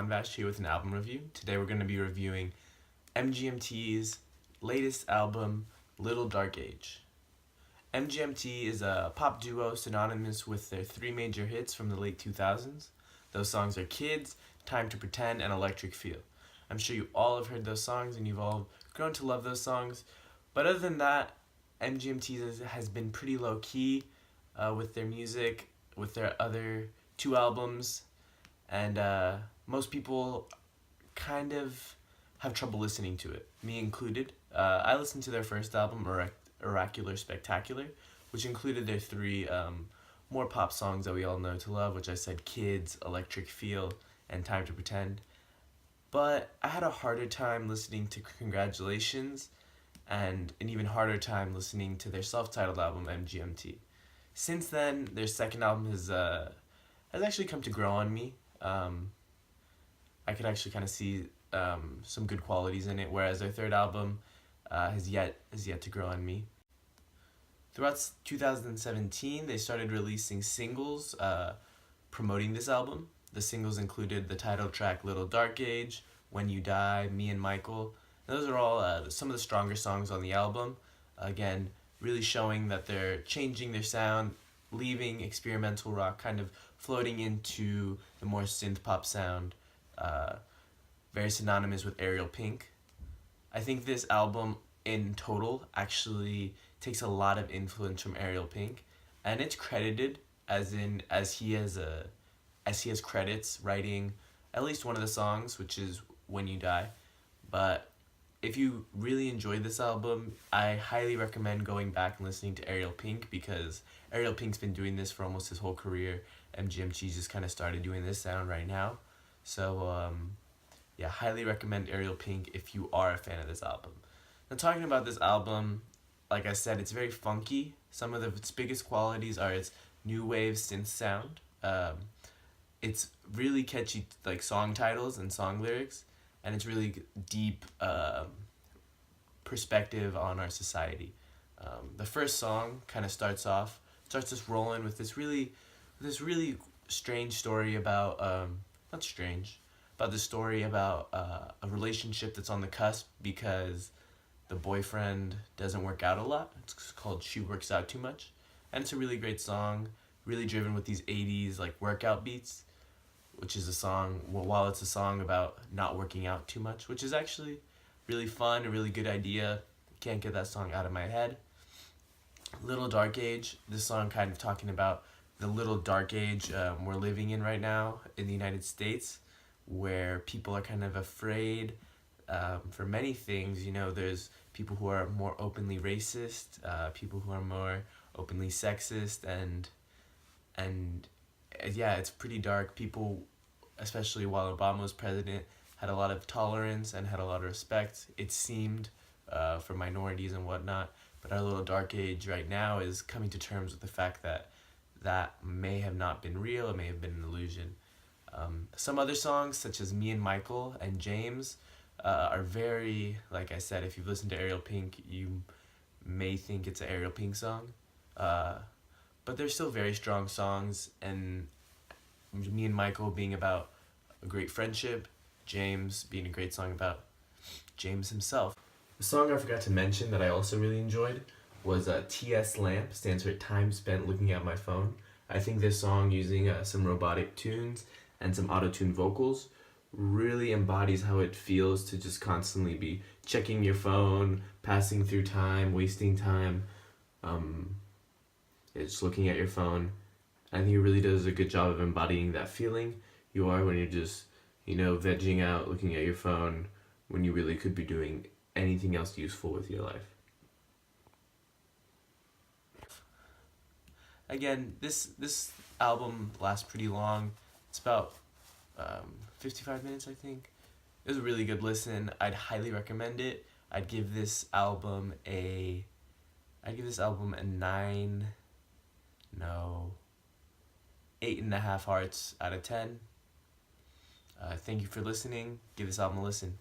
Vash here with an album review. Today we're going to be reviewing MGMT's latest album, Little Dark Age. MGMT is a pop duo synonymous with their three major hits from the late 2000s. Those songs are Kids, Time to Pretend, and Electric Feel. I'm sure you all have heard those songs and you've all grown to love those songs. But other than that, MGMT has been pretty low-key with their music, with their other two albums, and most people kind of have trouble listening to it, me included. I listened to their first album, Oracular Spectacular, which included their three more pop songs that we all know to love, which I said Kids, Electric Feel, and Time to Pretend. But I had a harder time listening to Congratulations, and an even harder time listening to their self-titled album, MGMT. Since then, their second album has actually come to grow on me. I could actually kind of see some good qualities in it, whereas their third album has yet to grow on me. Throughout 2017, they started releasing singles promoting this album. The singles included the title track Little Dark Age, When You Die, Me and Michael. And those are all some of the stronger songs on the album. Again, really showing that they're changing their sound, leaving experimental rock, kind of floating into the more synth pop sound, very synonymous with Ariel Pink. I think this album in total actually takes a lot of influence from Ariel Pink, and it's credited as he has credits writing at least one of the songs, which is When You Die. But if you really enjoyed this album, I highly recommend going back and listening to Ariel Pink, because Ariel Pink's been doing this for almost his whole career. MGMT just kind of started doing this sound right now. So, yeah, highly recommend Ariel Pink if you are a fan of this album. Now, talking about this album, like I said, it's very funky. Some of its biggest qualities are its new wave synth sound. It's really catchy, like, song titles and song lyrics, and it's really deep perspective on our society. The first song kind of starts us rolling with this really strange story about the story about a relationship that's on the cusp because the boyfriend doesn't work out a lot. It's called She Works Out Too Much, and it's a really great song, really driven with these 80s like workout beats, which is a song, while it's a song about not working out too much, which is actually really fun, a really good idea. Can't get that song out of my head. Little Dark Age, this song kind of talking about the little dark age we're living in right now in the United States, where people are kind of afraid for many things. You know, there's people who are more openly racist, people who are more openly sexist, and yeah, it's pretty dark. People, especially while Obama was president, had a lot of tolerance and had a lot of respect, it seemed, for minorities and whatnot. But our little dark age right now is coming to terms with the fact that that may have not been real, it may have been an illusion. Some other songs, such as Me and Michael and James, are very, like I said, if you've listened to Ariel Pink, you may think it's an Ariel Pink song. But they're still very strong songs, and Me and Michael being about a great friendship, James being a great song about James himself. The song I forgot to mention that I also really enjoyed was TS Lamp, stands for Time Spent Looking at My Phone. I think this song, using some robotic tunes and some auto-tune vocals, really embodies how it feels to just constantly be checking your phone, passing through time, wasting time, just looking at your phone. I think it really does a good job of embodying that feeling you are when you're just, vegging out, looking at your phone, when you really could be doing anything else useful with your life. Again, this album lasts pretty long. It's about 55 minutes, I think. It was a really good listen. I'd highly recommend it. I'd give this album a 8.5 hearts out of 10. Thank you for listening. Give this album a listen.